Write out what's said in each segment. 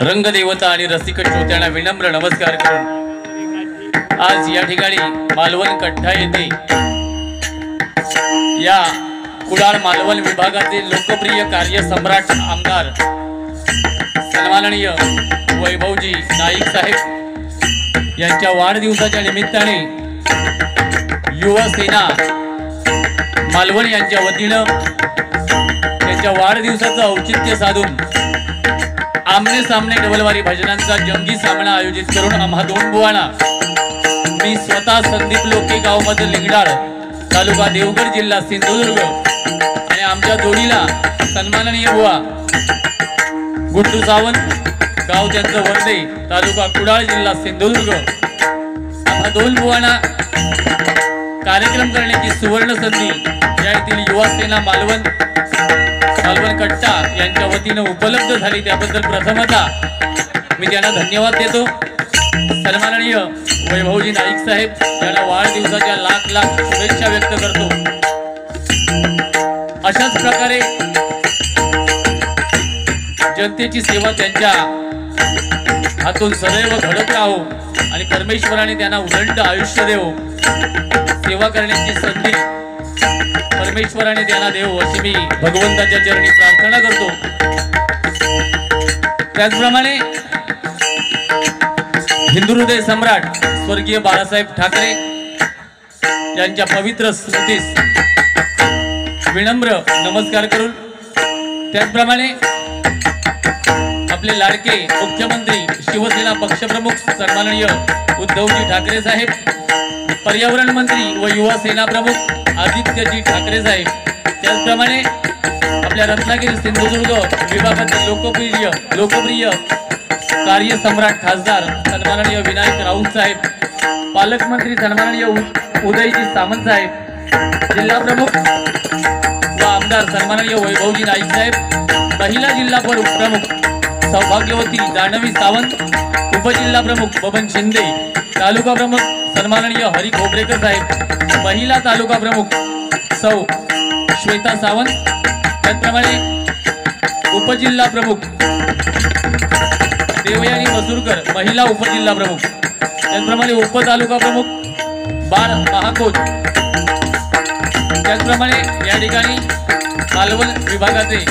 रंगदेवता आणि रसिक श्रोत्यांना विनम्र नमस्कार करून आज या ठिकाणी मालवण कट्टा येथे या कुडाळ मालवण विभागातील लोकप्रिय कार्य सम्राट आमदार सन्माननीय वैभवजी नाईक साहेब यांच्या वाढदिवसाच्या निमित्ताने युवा सेना मालवण यांच्या वतीने त्यांच्या वाढदिवसाचं औचित्य साधून आमने सामने डबलवारी भजनांचा जंगी सामना आयोजित करून आम्हा दोन बुवांना मी स्वतः संदीप लोके गाव मध्ये लिंगडाळ तालुका देवगड जिल्हा सिंधुदुर्ग आणि आमच्या जोडीला सन्माननीय बुवा गुड्डू सावंत गाव त्यांचं वर्धे तालुका कुडाळ जिल्हा सिंधुदुर्ग आम्हा दोन बुवांना कार्यक्रम करण्याची सुवर्ण संधी या येथील युवा सेना मालवण कट्टा यांच्या वतीने उपलब्ध झाली त्याबद्दल प्रथमतः मी त्यांना धन्यवाद देतो। सन्माननीय वैभवजी नाईक साहेब यांना वाढदिवसाच्या लाख लाख शुभेच्छा व्यक्त करतो। अशाच प्रकारे जनतेची सेवा त्यांच्या हातून सदैव घडत राहो आणि परमेश्वराने त्यांना उदंड आयुष्य देवो, सेवा करण्याची संधी परमेश्वराने त्यांना देव अशी मी भगवंताच्या चरणी प्रार्थना करतो। त्याचप्रमाणे हिंदू हृदय सम्राट स्वर्गीय बाळासाहेब ठाकरे यांच्या पवित्र स्मृतीस विनम्र नमस्कार करून, त्याचप्रमाणे आपले लाडके मुख्यमंत्री शिवसेना पक्षप्रमुख सन्माननीय उद्धवजी ठाकरे साहेब, पर्यावरण मंत्री व युवा सेना प्रमुख आदित्यजी ठाकरे साहेब, त्याचप्रमाणे आपल्या रत्नागिरी सिंधुदुर्ग विभागातील लोकप्रिय कार्यसम्राट खासदार सन्माननीय विनायक राऊत साहेब, पालकमंत्री सन्माननीय उदयजी सामंत साहेब, जिल्हा प्रमुख व आमदार सन्माननीय वैभवजी नाईक साहेब, महिला जिल्हा प्रमुख सौभाग्यवती जान्हवी सावंत, उपजिल्हा प्रमुख बबन शिंदे, तालुका प्रमुख सन्माननीय हरी खोबरेकर साहेब, महिला तालुका प्रमुख सौ श्वेता सावंत, त्याचप्रमाणे उपजिल्हा प्रमुख देवयानी मसूरकर, महिला उपजिल्हा प्रमुख, त्याचप्रमाणे उपतालुका प्रमुख बाळ महाकोच, त्याचप्रमाणे या ठिकाणी मालवण विभागाचे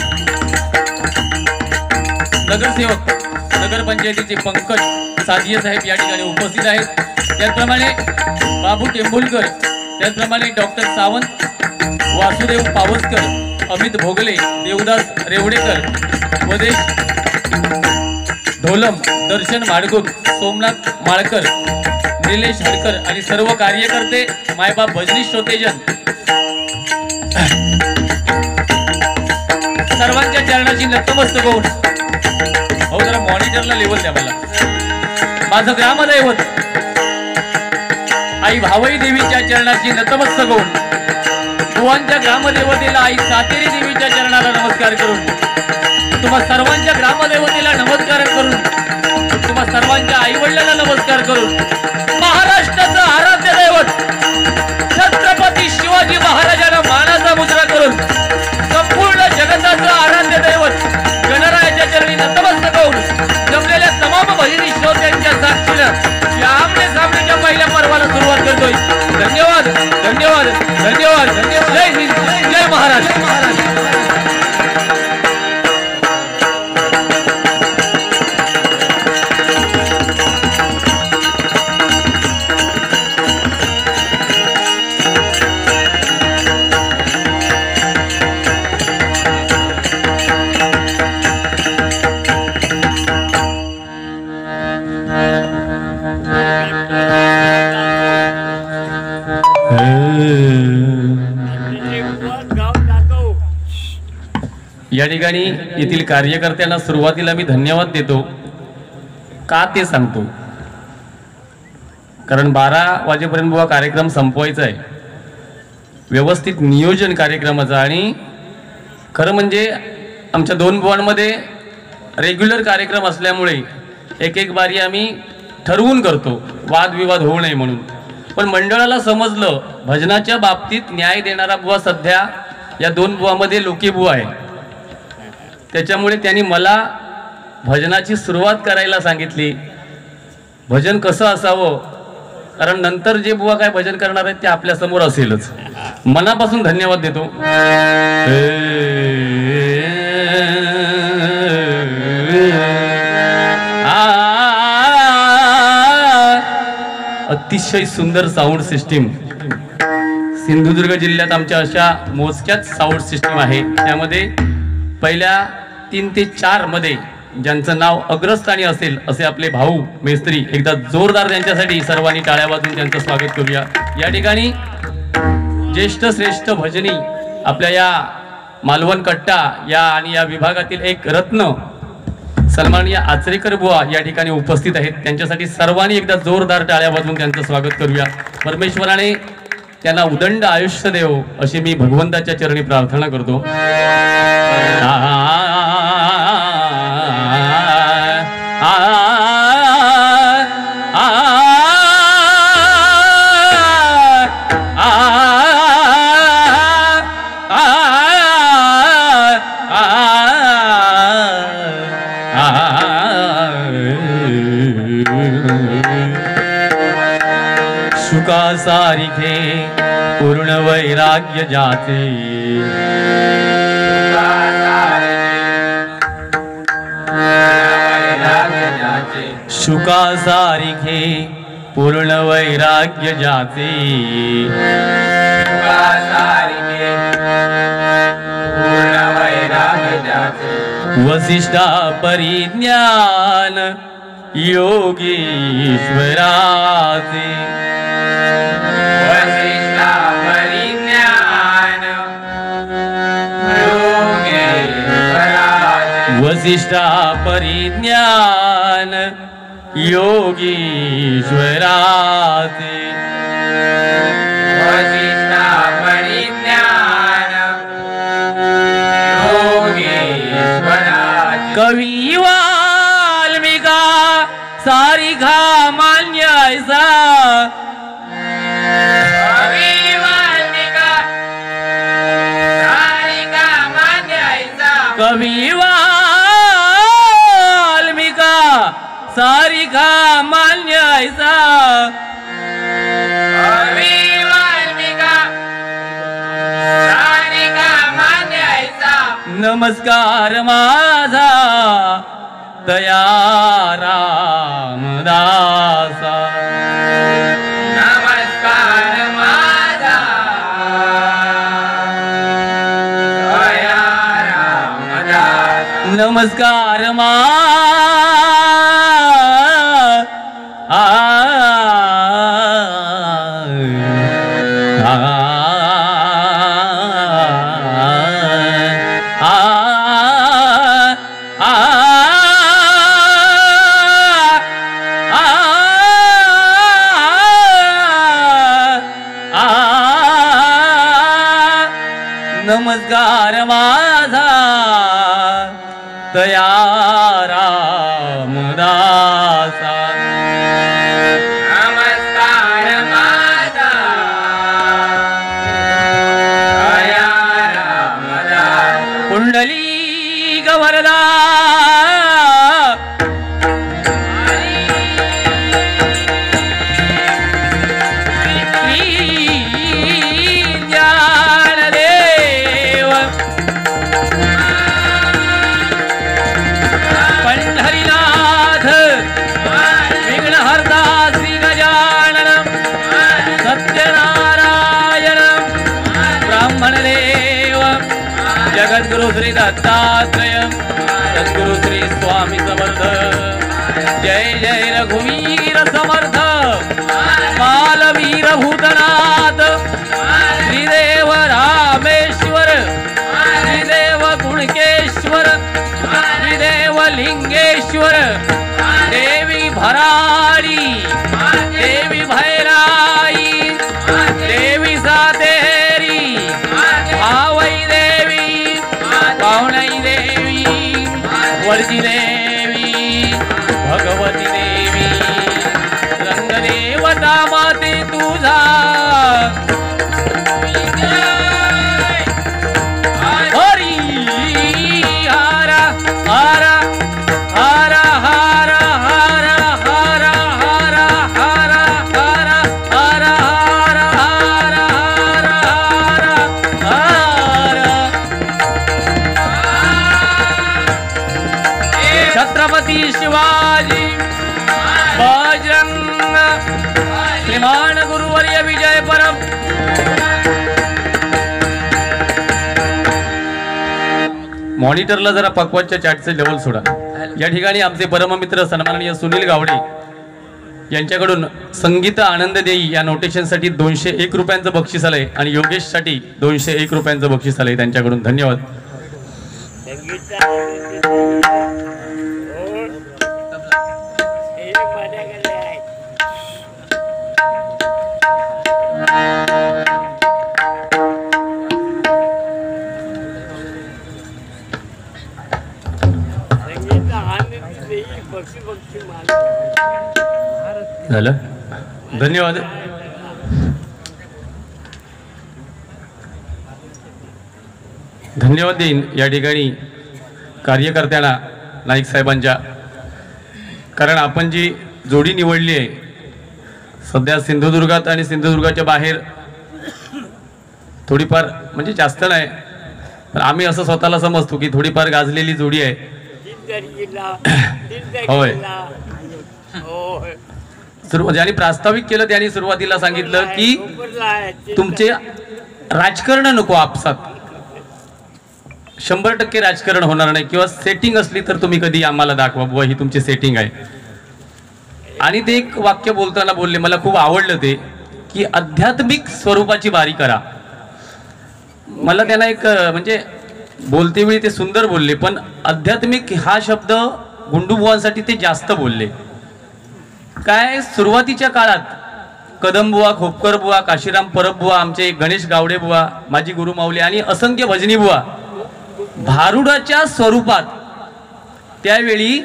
नगरसेवक नगरपंचायतीचे पंकज सादिये साहेब या ठिकाणी उपस्थित आहेत, त्याचप्रमाणे बाबू टेंबुलकर, त्याचप्रमाणे डॉक्टर सावंत, वासुदेव पावसकर, अमित भोगले, देवदास रेवडेकर, वदेश ढोलम, दर्शन माडगुक, सोमनाथ माळकर, निलेश हडकर आणि सर्व कार्यकर्ते, मायबाप भजनी श्रोतेजन सर्वांच्या चरणाची नतमस्तक होऊन, हो जरा मॉनिटरला लेवल द्या मला, माझं ग्रामदैवत आई भावई देवीच्या चरणाची नतमस्तक होऊन, बुवांच्या ग्रामदेवतेला आई सातेरी देवीच्या चरणाला नमस्कार करून, तुम्हा सर्वांच्या ग्रामदेवतेला नमस्कार करून, तुम्हा सर्वांच्या आई वडिलांना नमस्कार करून, महाराष्ट्राचं आराध्य दैवत छत्रपती शिवाजी महाराजांना मानाचा मुद्रा करून, संपूर्ण जगताचं आराध्य दैवत गणरायाच्या चरणी नतमस्तक होऊन, जमलेल्या तमाम भजनी श्रोत्यांच्या साक्षीनं या आमने सामनेच्या पहिल्या पर्वाला सुरुवात करतोय. धन्यवाद धन्यवाद धन्यवाद धन्यवाद. जय हिंद, जय महाराज. या ठिकाणी येथील कार्यकर्त्यांना सुरुवातीला मी धन्यवाद देतो. का ते सांगतो, कारण 12 वाजेपर्यंत बुवा कार्यक्रम संपवायचा आहे, व्यवस्थित नियोजन कार्यक्रमाचं. आणि खरं म्हणजे आमच्या 2 बुवांमध्ये रेग्युलर कार्यक्रम असल्यामुळे एक बारी आम्ही ठरवून करतो, वादविवाद होऊ नये म्हणून. पण मंडळाला समजलं भजनाच्या बाबतीत न्याय देणारा बुवा सध्या या 2 बुवामध्ये लोकी बुवा आहे, त्याच्यामुळे त्यांनी मला भजनाची सुरुवात करायला सांगितली. भजन कसं असावं, कारण नंतर जे बुवा काय भजन करणार आहेत ते आपल्या समोर असेलच. मनापासून धन्यवाद देतो. अतिशय सुंदर साऊंड सिस्टीम. सिंधुदुर्ग जिल्ह्यात आमच्या अशा मोजक्याच साऊंड सिस्टीम आहे, त्यामध्ये पहिल्या 3 ते 4 मध्ये ज्यांचं नाव अग्रस्थानी असेल असे आपले भाऊ मेस्त्री, एकदा जोरदार त्यांच्यासाठी सर्वांनी टाळ्या वाजवून त्यांचं स्वागत करूया. या ठिकाणी ज्येष्ठ श्रेष्ठ भजनी आपल्या या मालवण कट्टा या आणि या विभागातील एक रत्न सन्माननीय आचरेकर बुवा या ठिकाणी उपस्थित आहेत, त्यांच्यासाठी सर्वांनी एकदा जोरदार टाळ्या वाजवून त्यांचं स्वागत करूया. परमेश्वराने त्यांना उदंड आयुष्य देव अशी मी भगवंताच्या चरणी प्रार्थना करतो. शुका सारिखे पूर्ण वैराग्य जाते, वैराग्य जाते शुका सारिखे पूर्ण वैराग्य जाचे शुका सारिखे पूर्ण वैराग्य जाचे वसिष्ठा परिज्ञान योगीश्वराचे वसिष्ठा परिज्ञान योगीश्वराचे वसिष्ठा परिज्ञान योगीश्वराचे वसिष्ठा परिज्ञान योगीश्वराचे कवी वाल्मिका सारिखा मान्य ऐसा कवी वाल्मिका सारिका मान्य ऐसा कवी वाल्मिका सारिखा मान्य ऐसा कवी वाल्मिका सारिका मान्य ऐसा नमस्कार माझा दया रामदासा नमस्कार माझा दया रामदास नमस्कार नमस्कार माझा दया रामदासा नमस्कार माझा दया रामदास पुंडलिक वरदा ज्ञानदेव पंढरीनाथ विघ्नहर्ता श्री गजानन सत्यनारायण ब्राह्मणदेव जगद्गुरु श्री दत्तात्रय सद्गुरु श्री स्वामी समर्थ जय जय रघुवीर समर्थ मालवीर भूतनाथ श्रीदेव रामेश्वर श्रीदेव कुणकेश्वर श्रीदेव लिंगेश्वर देवी भराडी देवी भैराई देवी सातेरी भावई देवी पाहुणाई देवी वरची देवी भगवती देवी रंगदेवता माते तुझा हरी हारा हारा हारा हारा हारा हारा हारा हारा हारा हारा हारा हारा हारा छत्रपती शिवाजी बजरंग श्रीमान गुरुवर्य विजय परम मॉनिटरला जरा पक्वाच्या चॅटचे लेवल सोडा। या ठिकाणी आमचे परममित्र सन्माननीय सुनील गावडे यांच्याकडून संगीत आनंद देई या नोटेशनसाठी 201 रुपयांचं बक्षीस आलंय आणि योगेशसाठी 201 रुपयांचं बक्षीस आलंय त्यांच्याकडून धन्यवाद। झालं धन्यवाद। धन्यवाद देईन या ठिकाणी कार्यकर्त्यांना नाईक साहेबांच्या, कारण आपण जी जोडी निवडली आहे सध्या सिंधुदुर्गात आणि सिंधुदुर्गाच्या बाहेर थोडीफार म्हणजे जास्त नाही पण आम्ही असं स्वतःला समजतो की थोडीफार गाजलेली जोडी आहे। होय ज्यांनी प्रास्ताविक केलं त्यांनी सुरुवातीला सांगितलं की तुमचे राजकारण नको आपसात, 100% राजकारण होणार नाही, किंवा सेटिंग असली तर तुम्ही कधी आम्हाला दाखवा बुवा ही तुमची सेटिंग आहे. आणि ते एक वाक्य बोलताना बोलले, मला खूप आवडलं ते, की आध्यात्मिक स्वरूपाची वारी करा. मला त्यांना एक म्हणजे बोलते वेळी ते सुंदर बोलले, पण आध्यात्मिक हा शब्द गुंडूबुवांसाठी ते जास्त बोलले. काय सुरुवातीच्या काळात कदमबुवा, खोपकरबुवा, काशीराम परबबुवा, आमचे गणेश गावडे बुवा, माझी गुरुमाऊली आणि असंख्य भजनी बुवा भारुडाच्या स्वरूपात त्यावेळी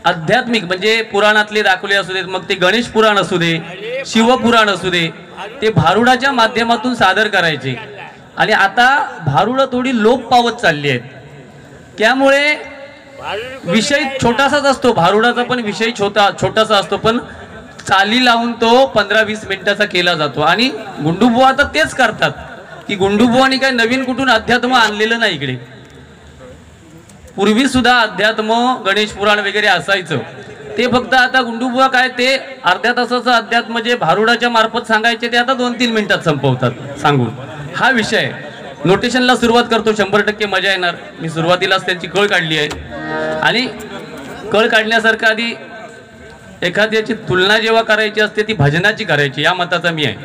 आध्यात्मिक म्हणजे पुराणातले दाखवले असू देत, मग ते गणेश पुराण असू दे, शिवपुराण असू दे, ते भारुडाच्या माध्यमातून सादर करायचे. आणि आता भारुडं थोडी लोप पावत चालली आहेत, त्यामुळे विषय छोटासाच असतो, भारुडाचा पण विषय छोटासा असतो, पण चाली लावून तो 15-20 मिनिटाचा केला जातो. आणि गुंडूबुवा तर तेच करतात की गुंडूबुवानी काय नवीन कुठून अध्यात्म आणलेलं नाही. इकडे पूर्वी सुद्धा अध्यात्म गणेश पुराण वगैरे असायचं, ते फक्त आता गुंडूबुवा काय ते अर्ध्या तासाचं अध्यात्म जे भारुडाच्या मार्फत सांगायचे ते आता 2-3 मिनिटात संपवतात सांगून. हा विषय नोटेशनला सुरुवात करतो, 100% मजा येणार. मी सुरुवातीलाच त्यांची कळ काढली आहे, आणि कळ काढण्यासारखं आधी एखाद्याची तुलना जेव्हा करायची असते ती भजनाची करायची, या मताचा मी आहे.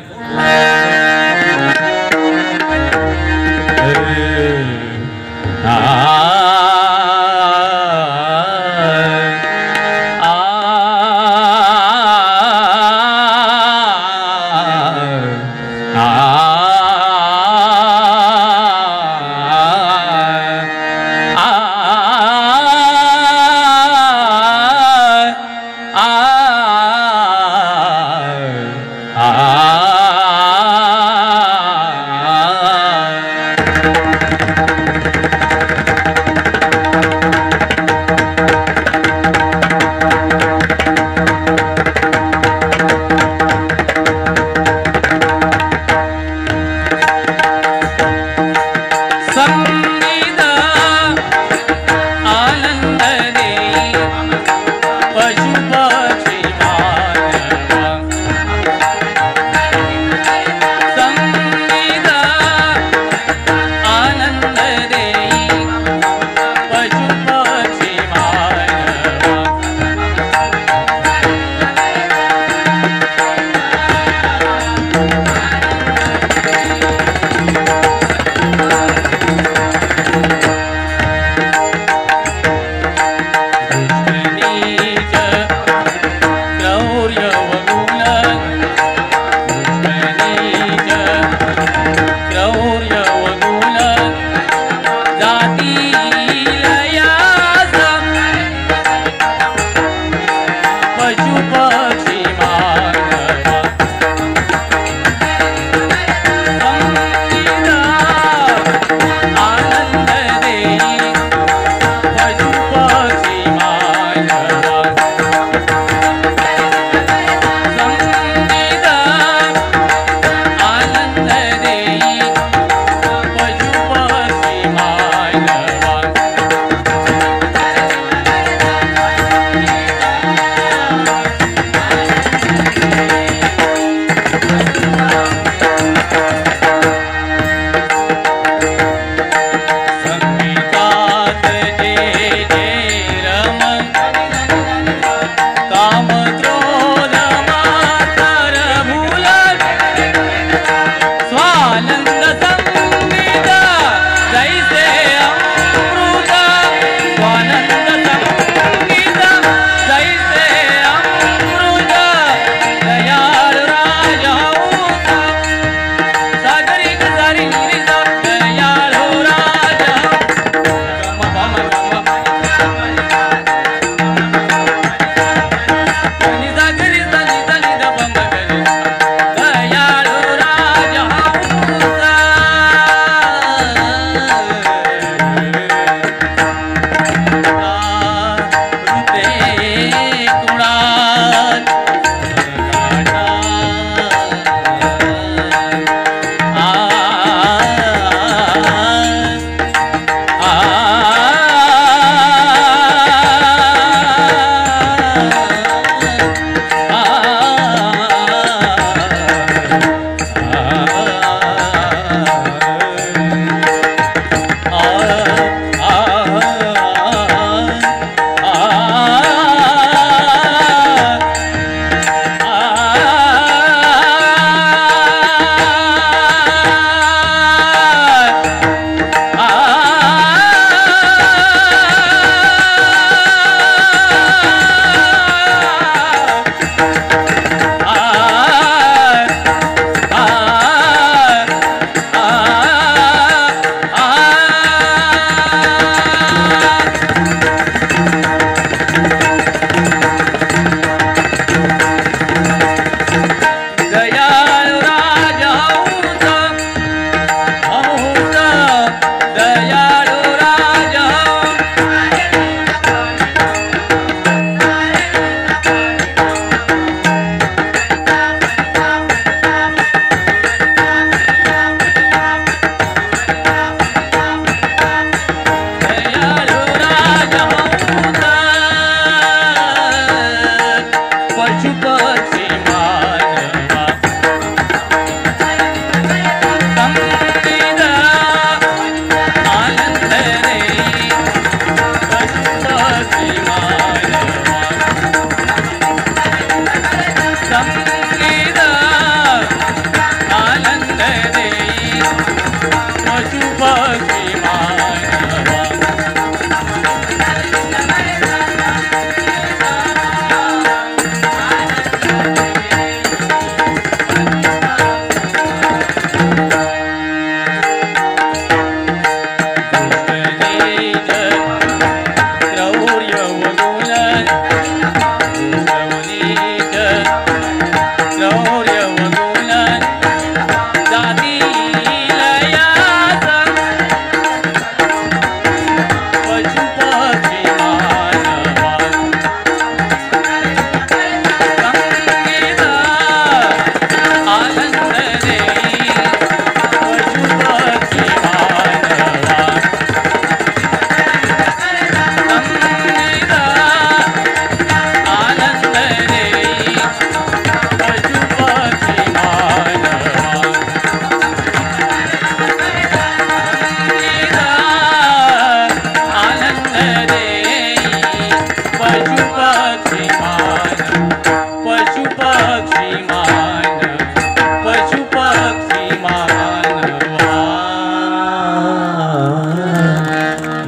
पक्षी मानवा संगीत आनंद देई पशु पक्षी मानवा संगीत आनंद देई पशु पक्षी मानवा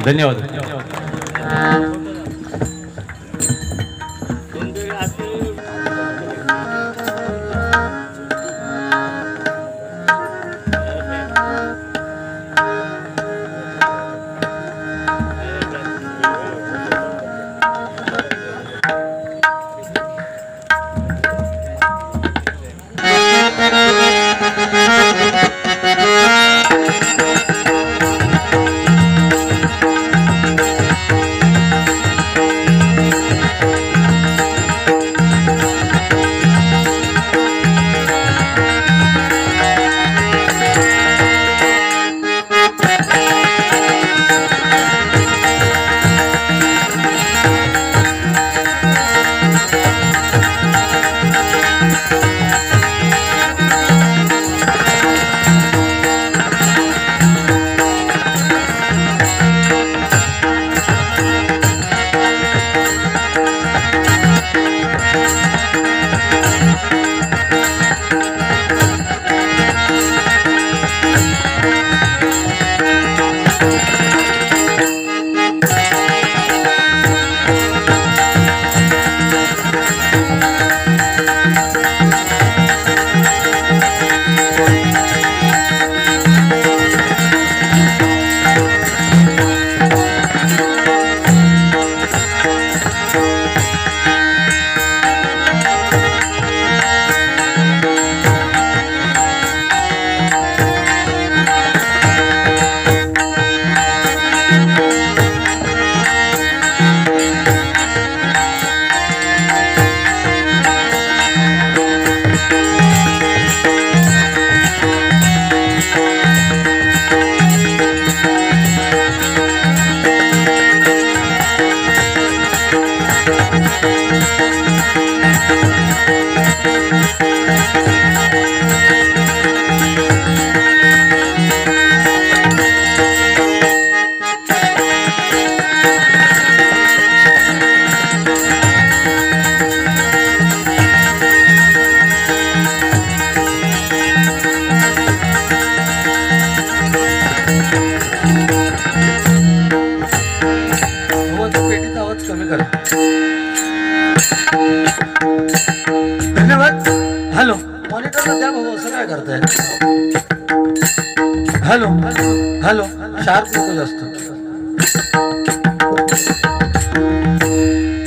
धन्यवाद. धन्यवाद. हॅलो मॉनिटरला द्या भाऊ, असं काय करताय? हॅलो हॅलो शार्प नको जास्त.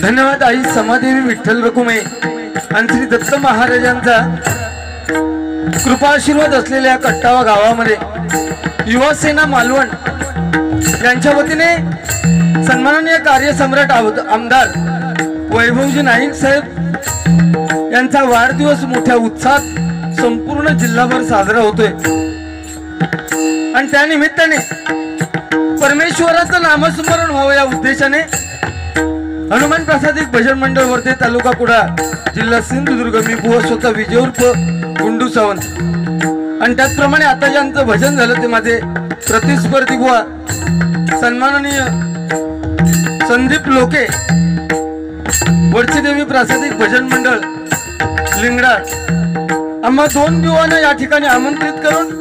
धन्यवाद. आई समादेवी विठ्ठल रखुमे आणि श्री दत्त महाराजांचा कृपाशीर्वाद असलेल्या कट्टावा गावामध्ये युवासेना मालवण यांच्या वतीने सन्माननीय कार्यसम्राट आमदार वैभवजी नाईक साहेब यांचा वाढदिवस मोठ्या उत्साहात संपूर्ण जिल्हाभर साजरा होतोय. आणि त्या निमित्ताने परमेश्वराचं नामस्मरण व्हावं या उद्देशाने हनुमान प्रसादिक भजन मंडळ वर्धे तालुका कुडाळ जिल्हा सिंधुदुर्ग. मी बुवा स्वतः विजय उर्फ गुंडू सावंत. आणि त्याचप्रमाणे आता ज्यांचं भजन झालं ते माझे प्रतिस्पर्धी बुवा सन्माननीय संदीप लोके, वरची देवी प्रासादिक भजन मंडळ लिंगडा. आम्हा दोन बुवांना या ठिकाणी आमंत्रित करून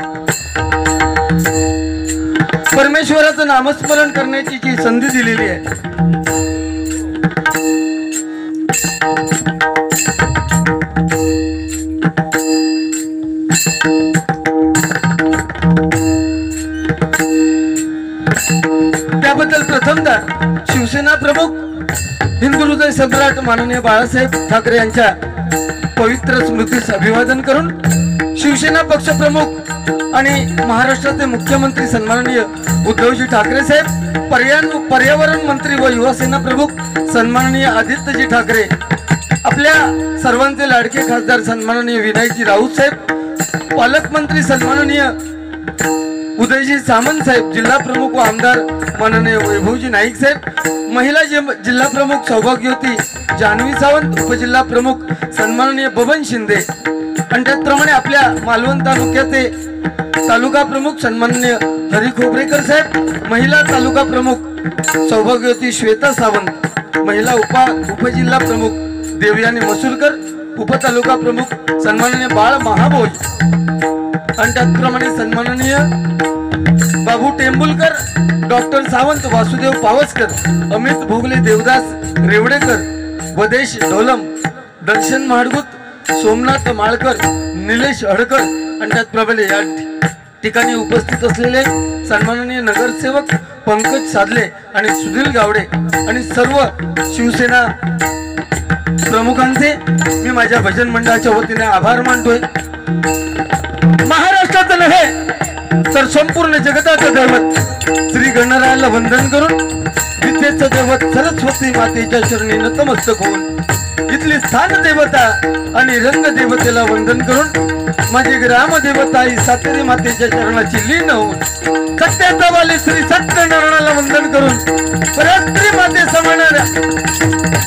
परमेश्वराचं नामस्मरण करण्याची जी संधी दिलेली आहे. त्याबद्दल प्रथमतः शिवसेना प्रमुख हिंदू हृदय सम्राट माननीय बाळासाहेब ठाकरे यांच्या पवित्र स्मृतीस अभिवादन करून शिवसेना पक्ष प्रमुख आणि महाराष्ट्राचे मुख्यमंत्री सन्माननीय उद्धवजी ठाकरे साहेब, पर्यावरण मंत्री व युवा सेना प्रमुख सन्माननीय आदित्यजी ठाकरे, आपल्या सर्वांचे लाडके खासदार सन्माननीय विनायकजी राऊत साहेब, पालकमंत्री सन्माननीय उदयजी सामंत साहेब, जिल्हा प्रमुख व आमदार माननीय वैभवजी नाईक साहेब, महिला जिल्हा प्रमुख सौभाग्यवती जान्हवी सावंत, उपजिल्हा प्रमुख सन्माननीय बबन शिंदे, आणि त्याचप्रमाणे आपल्या मालवण तालुक्याचे तालुका प्रमुख सन्माननीय हरी खोबरेकर साहेब, महिला तालुका प्रमुख सौभाग्यवती श्वेता सावंत, महिला उपजिल्हा प्रमुख देवयानी मसूरकर, उपतालुका प्रमुख सन्माननीय बाळ महाभोज, आणि त्याचप्रमाणे सन्माननीय बाबू टेंबुलकर, डॉक्टर सावंत, वासुदेव पावसकर, अमित भोगले, देवदास रेवडेकर, वदेश ढोलम, दर्शन माडगुत, सोमनाथ माळकर, निलेश हडकर, आणि त्याचप्रमाणे या ठिकाणी उपस्थित असलेले सन्माननीय नगरसेवक पंकज साधले आणि सुधीर गावडे आणि सर्व शिवसेना प्रमुखांचे मी माझ्या भजन मंडळाच्या वतीने आभार मानतोय. महाराष्ट्राचं नव्हे तर संपूर्ण जगताचं दैवत श्री गणरायाला वंदन करून विद्येचं दैवत सरस्वती मातेच्या चरणी नतमस्तक होऊन इथली स्थान देवता आणि रंग देवतेला वंदन करून माझी ग्रामदेवता ही सातेरी मातेच्या चरणाची लीन होऊन सत्याचा वाली श्री सत्यनारायणाला वंदन करून परस्त्री माते समानाऱ्या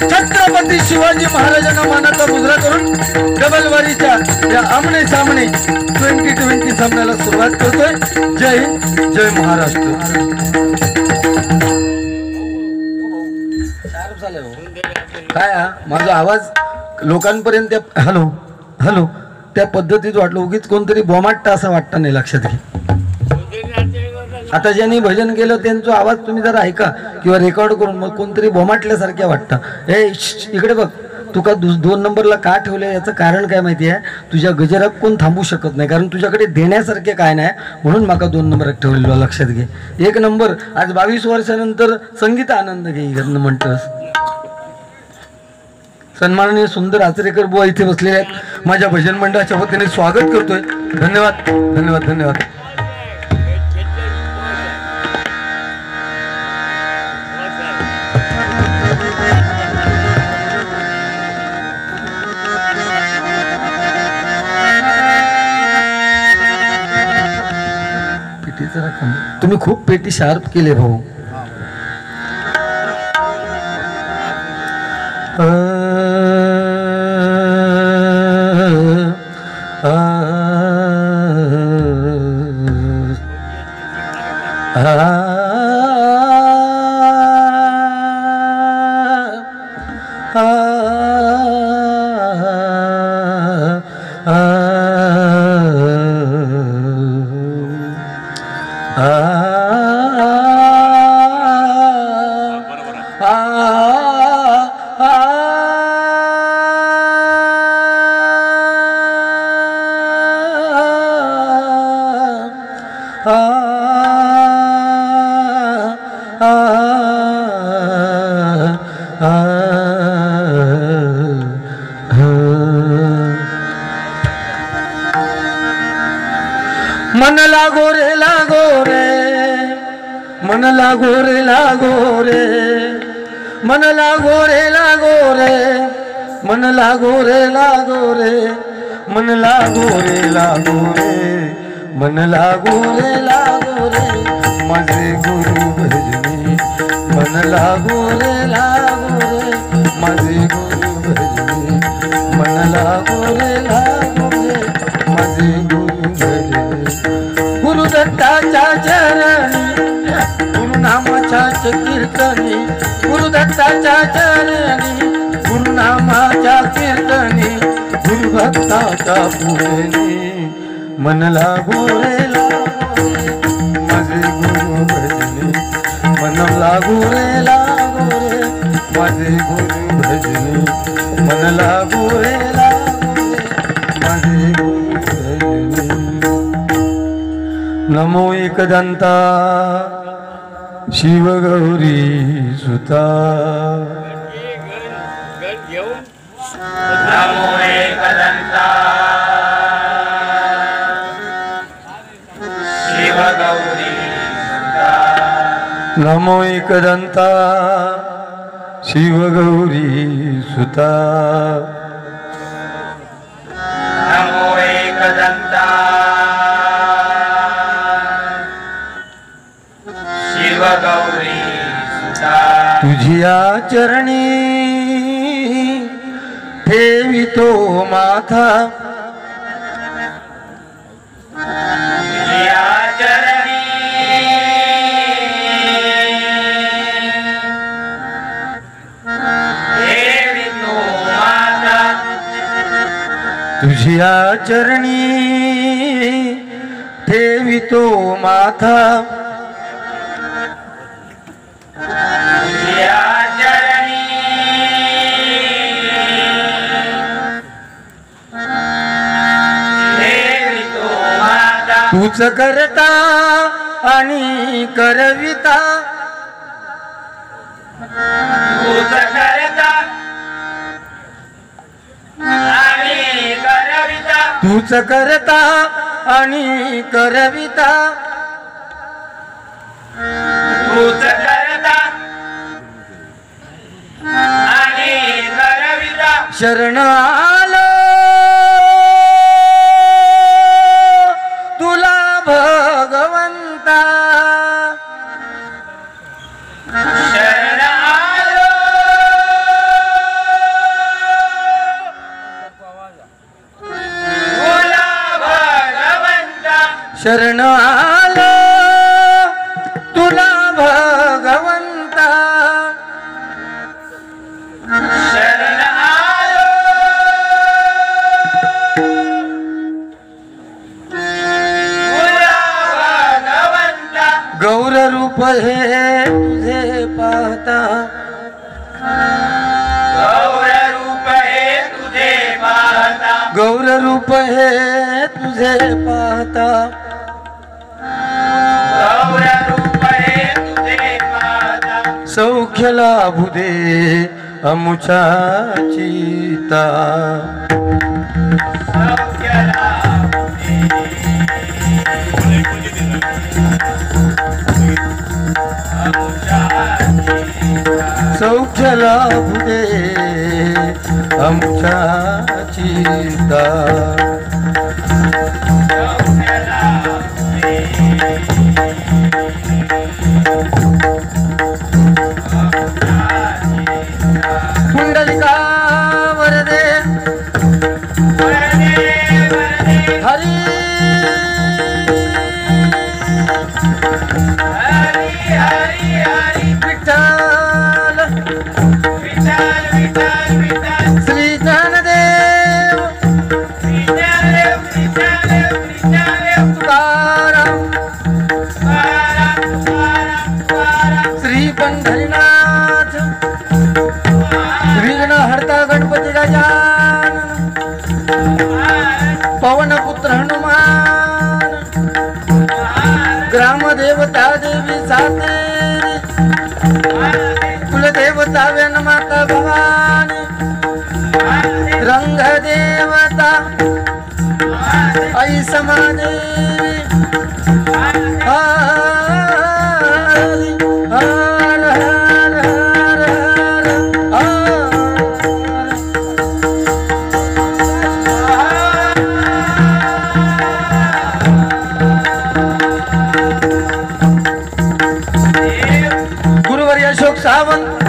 छत्रपती शिवाजी महाराजांना मानाचा मुजरा करून डबलवारीच्या या आमने सामने 2020 सामन्याला सुरुवात करतोय. जय हिंद, जय महाराष्ट्र. काय माझा आवाज लोकांपर्यंत हॅलो हॅलो त्या पद्धतीत वाटलं, उगीच कोणतरी बोमाटता असं वाटतं नाही, लक्षात घे. आता ज्यांनी भजन केलं त्यांचा आवाज तुम्ही जरा ऐका किंवा रेकॉर्ड करून, मग कोणतरी बोमाटल्यासारख्या वाटतं. हे इकडे बघ, तुका 2 नंबरला का ठेवलं याचं कारण काय माहिती आहे? तुझ्या गजरात कोण थांबू शकत नाही, कारण तुझ्याकडे देण्यासारखे काय नाही, म्हणून माका 2 नंबरात ठेवलेलं, लक्षात घे. 1 नंबर आज 22 वर्षानंतर संगीत आनंद घे म्हणतस. सन्माननीय सुंदर आचरेकर बुवा इथे बसलेले आहेत, माझ्या भजन मंडळाच्या वतीने स्वागत करतोय. धन्यवाद धन्यवाद धन्यवाद. तुम्ही खूप पेटी शार्प केले भाऊ. मन लागो रे लागो रे, मन लागो रे लागो रे, मन लागो रे लागो रे, मन लागो रे लागो रे, मन लागो रे लागो रे, मन लागो रे लागो रे, माझे गुरु भजनी मन लागो रे लागो रे. माझे गुरु भजनी मन लागो रे माझे गुरु भजनी गुरु दत्ताच्या चरणी गुरु नामाच्या कीर्तनी गुरु दत्ताच्या चरणी गुरु नामाच्या कीर्तनी गुरु भक्ताच्या पूजनी मन लागो रे माझे गुरु भजनी मन लागो रे माझे गुरु भजनी मन लागो रे माझे गुरु भजनी नमो एकदंता शिव गौरी सुता नमो एकदंता शिव गौरी सुता नमो एकदंता शिव गौरी सुता नमो एकदंता शिव गौरी सुता तुझिया चरणी ठेवितो माथा तुझिया चरणी ठेवितो माता तुझिया चरणी ठेवितो माथा तुझिया चरणी ठेवितो माता तूच करता आणि करविता तूच करता आणि करविता तूच करता आणि करविता तूच करता आणि करविता शरण आलो तुला भगवंता शरण आलो तुला भगवंता शरण आलो तुला भगवंता शरण आलो तुला भगवंता गौर रूप हे तुझे पाहता गौर रूप हे तुझे पाहता गौर रूप हे तुझे पाहता गौर रूप हे तुझे पाहता सौख्य लाभू दे अमुचा चिता सौख्य लाभू दे अमुचा चित्ता सौख्य लाभू दे अमुचा चिता सौख्य लाभू दे कुंडलिका वरदे वरदे वरदे हरी हरी हरी हरी विठ्ठल विठ्ठल विठ्ठल विठ्ठल श्री ज्ञानदेव विठ्ठल विठ्ठल विठ्ठल तुकाराम श्री पंढरीनाथ विघ्न हरता गणपती गजानन पवनपुत्र हनुमान ग्रामदेवता देवी सातेरी कुलदेवता वेणमाता भवानी रंगदेवता आई समादेवी हरी हर हर हर हर हर गुरुवर्य अशोक सावंत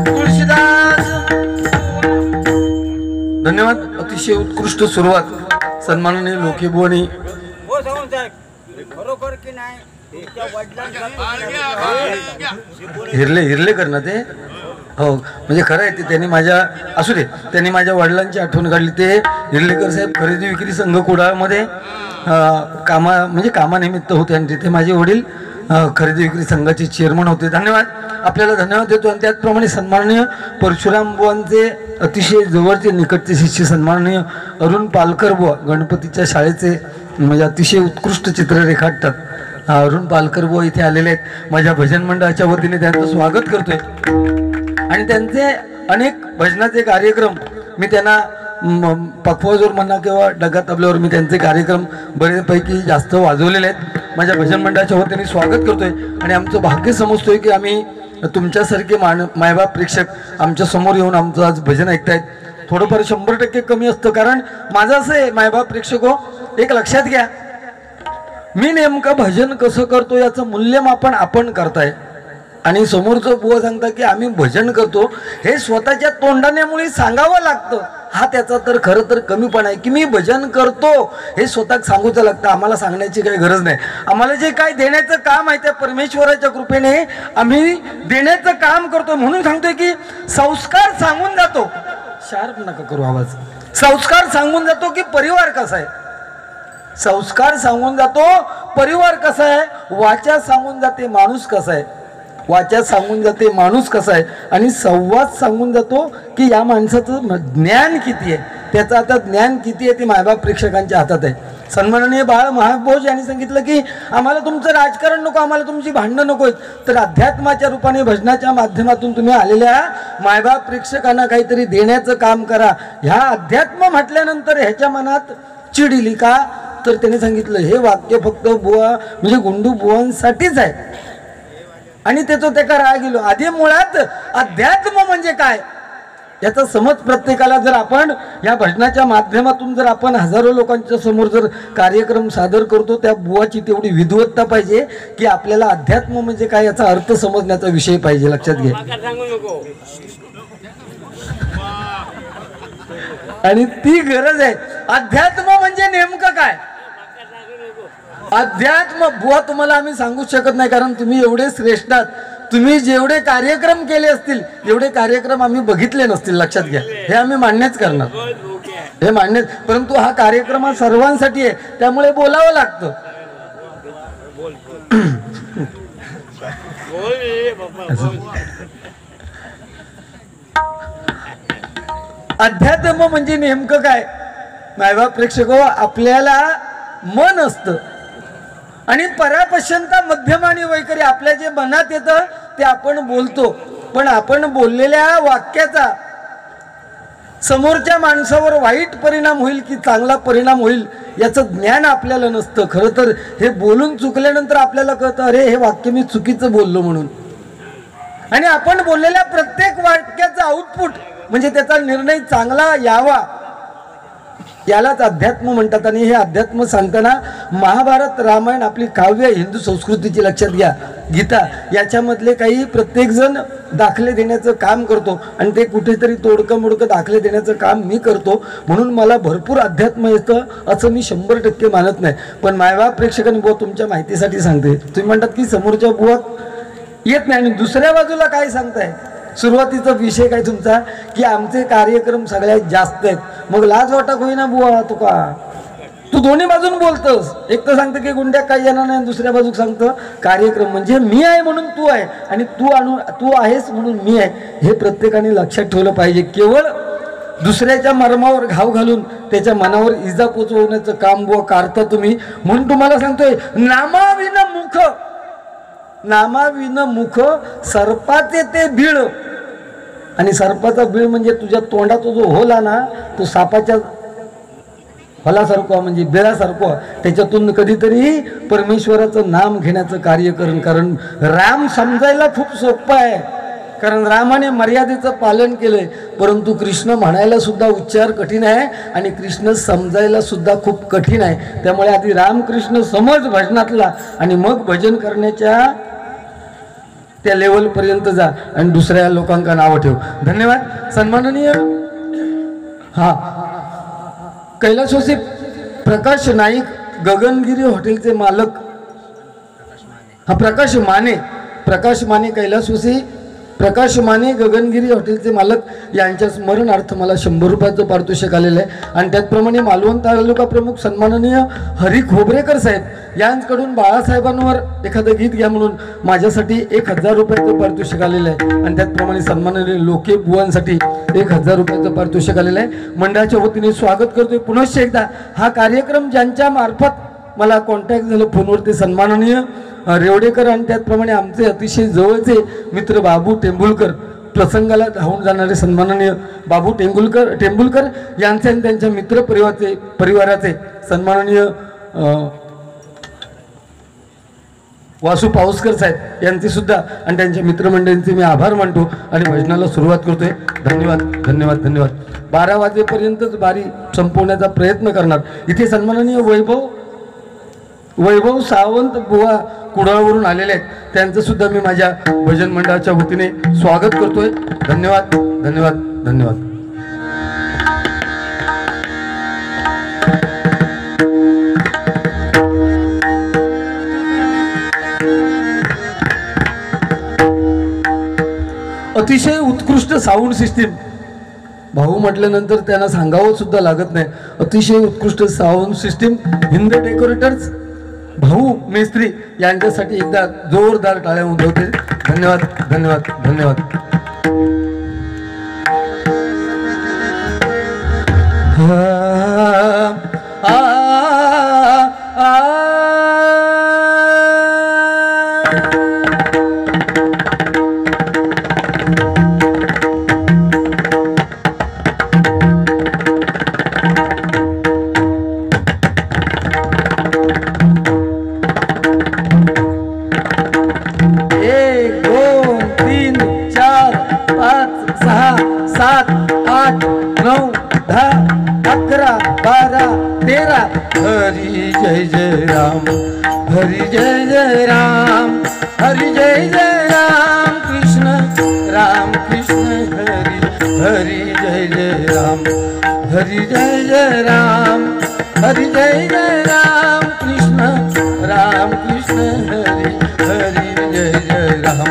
तुळशीदास अतिशय उत्कृष्ट सुरुवात सन्माननीय लोकेबुवानी हो सावंत साहेब खरोखर की नाही त्याच्या वडिलांचा हिरले करणार ते हो म्हणजे खरं आहे ते त्यांनी माझ्या असू दे त्यांनी माझ्या वडिलांची आठवण काढली ते हिरलेकर साहेब खरेदी विक्री संघ कुडाळमध्ये कामानिमित्त होते आणि तिथे माझे वडील खरेदी विक्री संघाचे चेअरमन होते. धन्यवाद आपल्याला धन्यवाद देतो. आणि त्याचप्रमाणे सन्माननीय परशुराम बुवांचे अतिशय जवळचे निकटचे शिष्य सन्माननीय अरुण पालकर बुवा गणपतीच्या शाळेचे म्हणजे अतिशय उत्कृष्ट चित्र रेखाटतात. अरुण पालकर बुवा इथे आलेले आहेत. माझ्या भजन मंडळाच्या वतीने त्यांचं स्वागत करतोय आणि त्यांचे अनेक भजनाचे कार्यक्रम मी त्यांना पखवाजवर म्हणा किंवा डगा तबल्यावर मी त्यांचे कार्यक्रम बरेपैकी जास्त वाजवलेले आहेत. माझ्या भजन मंडळाच्या वतीने स्वागत करतोय आणि आमचं भाग्य समजतोय की आम्ही तुमच्यासारखे मायबाप प्रेक्षक आमच्या समोर येऊन आमचं आज भजन ऐकतायत. थोडंफार 100% कमी असतं कारण माझं असं आहे मायबाप प्रेक्षक हो एक लक्षात घ्या मी नेमकं भजन कसं करतो याचं मूल्यमापन आपण करताय आणि समोरचं बुवा सांगता की आम्ही भजन करतो हे स्वतःच्या तोंडानेमुळे सांगावं लागतं. हा त्याचा तर खरं तर कमीपणा आहे की मी भजन करतो हे स्वतः सांगूचं लागतं. आम्हाला सांगण्याची काही गरज नाही. आम्हाला जे काय देण्याचं काम आहे त्या परमेश्वराच्या कृपेने आम्ही देण्याचं काम करतो म्हणून सांगतोय की संस्कार सांगून जातो. शार्प नका करू आवाज. संस्कार सांगून जातो की परिवार कसा आहे. संस्कार सांगून जातो परिवार कसा आहे. वाचा सांगून जाते माणूस कसा आहे. वाचा सांगून जाते माणूस कसा आहे आणि संवाद सांगून जातो की या माणसाचं ज्ञान किती आहे. त्याचं आता ज्ञान किती आहे ते मायबाप प्रेक्षकांच्या हातात आहे. सन्माननीय बाळ महाभोज यांनी सांगितलं की आम्हाला तुमचं राजकारण नको आम्हाला तुमची भांडणं नको तर अध्यात्माच्या रूपाने भजनाच्या माध्यमातून तुम्ही आलेल्या मायबाप प्रेक्षकांना काहीतरी देण्याचं काम करा. ह्या अध्यात्म म्हटल्यानंतर ह्याच्या मनात चिड इली का तर त्याने सांगितलं हे वाक्य फक्त बुवा म्हणजे गुंडू बुवांसाठीच आहे आणि त्याचं ते का राग गेलो. आधी मुळात अध्यात्म म्हणजे काय याचा समज प्रत्येकाला जर आपण या भजनाच्या माध्यमातून जर आपण हजारो लोकांच्या समोर जर कार्यक्रम सादर करतो त्या बुवाची तेवढी विद्वत्ता पाहिजे की आपल्याला अध्यात्म म्हणजे काय याचा अर्थ समजण्याचा विषय पाहिजे. लक्षात घे. आणि ती गरज आहे. अध्यात्म म्हणजे नेमकं काय अध्यात्म बुवा तुम्हाला आम्ही सांगू शकत नाही कारण तुम्ही एवढे श्रेष्ठ आहात. तुम्ही जेवढे कार्यक्रम केले असतील एवढे कार्यक्रम आम्ही बघितले नसतील. लक्षात घ्या. हे आम्ही मान्यच करणार हे मान्य परंतु हा कार्यक्रम हा सर्वांसाठी आहे त्यामुळे बोलावं लागतं. अध्यात्म म्हणजे नेमकं काय मायबाप प्रेक्षक आपल्याला मन असतं आणि परापश्यंता मध्यम आणि वैखरी आपल्या जे मनात येतं ते आपण बोलतो पण आपण बोललेल्या वाक्याचा समोरच्या माणसावर वाईट परिणाम होईल की चांगला परिणाम होईल याचं ज्ञान आपल्याला नसतं. खरं तर हे बोलून चुकल्यानंतर आपल्याला कळतं अरे हे वाक्य मी चुकीचं बोललो म्हणून. आणि आपण बोललेल्या प्रत्येक वाक्याचा आउटपुट म्हणजे त्याचा निर्णय चांगला यावा यालाच अध्यात्म म्हणतात. आणि हे अध्यात्म सांगताना महाभारत रामायण आपली काव्य हिंदू संस्कृतीची लक्षात घ्या गीता याच्यामधले काही प्रत्येकजण दाखले देण्याचं काम करतो आणि ते कुठेतरी तोडकं मोडकं दाखले देण्याचं काम मी करतो म्हणून मला भरपूर अध्यात्म येतं असं मी 100% मानत नाही. पण मायबाप प्रेक्षकांनी बुवा तुमच्या माहितीसाठी सांगते. तुम्ही म्हणतात की समोरच्या बुवा येत नाही आणि दुसऱ्या बाजूला काय सांगताय. सुरुवातीचा विषय काय तुमचा की आमचे कार्यक्रम सगळ्यात जास्त आहेत. मग लाज वाटक होईना बुवा तुका तू दोन्ही बाजून बोलतोस. एक तर सांगतं की गुंड्या काही येणार नाही दुसऱ्या बाजूक सांगतं कार्यक्रम म्हणजे मी आहे म्हणून तू आहे आणि तू आहेस म्हणून मी आहे. हे प्रत्येकाने लक्षात ठेवलं पाहिजे. केवळ दुसऱ्याच्या मर्मावर घाव घालून त्याच्या मनावर इजा पोचवण्याचं काम बुवा करता तुम्ही. म्हणून तुम्हाला सांगतोय नामाविन मुख सर्पाचे ते बीळ आणि सर्पाचा बीळ म्हणजे तुझ्या तोंडाचा जो होला ना तो सापाच्या फलासारखं म्हणजे बिळासारखं त्याच्यातून कधीतरी परमेश्वराचं नाम घेण्याचं कार्य कारण राम समजायला खूप सोपं आहे कारण रामाने मर्यादेचं पालन केलंय परंतु कृष्ण म्हणायला सुद्धा उच्चार कठीण आहे आणि कृष्ण समजायला सुद्धा खूप कठीण आहे. त्यामुळे आधी रामकृष्ण समज भजनातला आणि मग भजन करण्याच्या त्या लेवल पर्यंत जा आणि दुसऱ्या लोकांना नाव ठेव. धन्यवाद. सन्माननीय कैलासवासी प्रकाश नाईक गगनगिरी हॉटेलचे मालक हा प्रकाश माने कैलासवासी प्रकाश माने गगनगिरी हॉटेलचे मालक यांच्या स्मरणार्थ मला 100 रुपयाचं पारितोषिक आलेलं आहे. आणि त्याचप्रमाणे मालवण तालुका प्रमुख सन्माननीय हरी खोबरेकर साहेब यांच्याकडून बाळासाहेबांवर एखादं गीत घ्या म्हणून माझ्यासाठी 1000 रुपयाचं पारितोषिक आलेलं आहे. आणि त्याचप्रमाणे सन्माननीय लोके बुवांसाठी 1000 रुपयाचं पारितोषिक आलेलं आहे. मंडळाच्या वतीने स्वागत करतोय पुनश्च एकदा. हा कार्यक्रम ज्यांच्या मार्फत मला कॉन्टॅक्ट झालं फोनवरती सन्माननीय रेवडेकर आणि त्याचप्रमाणे आमचे अतिशय जवळचे मित्र बाबू टेंबुलकर, प्रसंगाला धावून जाणारे सन्माननीय बाबू टेंबुलकर यांचे आणि त्यांच्या मित्र परिवाराचे सन्माननीय वासू पाऊसकर साहेब यांचे सुद्धा आणि त्यांच्या मित्रमंडळींचे मी आभार मानतो आणि भजनाला सुरुवात करतोय. धन्यवाद धन्यवाद धन्यवाद. 12 वाजेपर्यंतच बारी संपवण्याचा प्रयत्न करणार. इथे सन्माननीय वैभव सावंत बुवा कुडाळवरून आलेले आहेत. त्यांचं सुद्धा मी माझ्या भजन मंडळाच्या वतीने स्वागत करतोय. धन्यवाद धन्यवाद धन्यवाद. अतिशय उत्कृष्ट साऊंड सिस्टीम भाऊ म्हटल्यानंतर त्यांना सांगावं सुद्धा लागत नाही. अतिशय उत्कृष्ट साऊंड सिस्टीम हिंद डेकोरेटर्स भाऊ मेस्त्री यांच्यासाठी एकदा जोरदार टाळ्या उमटवते. धन्यवाद धन्यवाद धन्यवाद. हरी जय जय राम, हरी जय जय राम, हरी जय जय राम, कृष्ण राम कृष्ण हरी, हरी जय जय राम, हरी जय जय राम, हरी जय जय राम, कृष्ण राम कृष्ण हरी, हरी जय जय राम,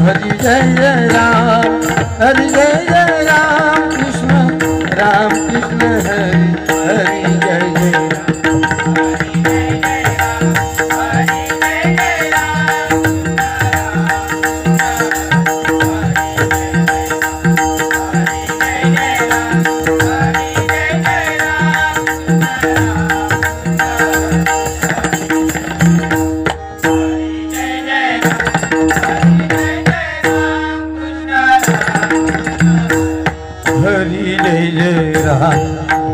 हरी जय जय राम, हरी जय जय राम, कृष्ण राम कृष्ण हरी, हरी जय जय राम.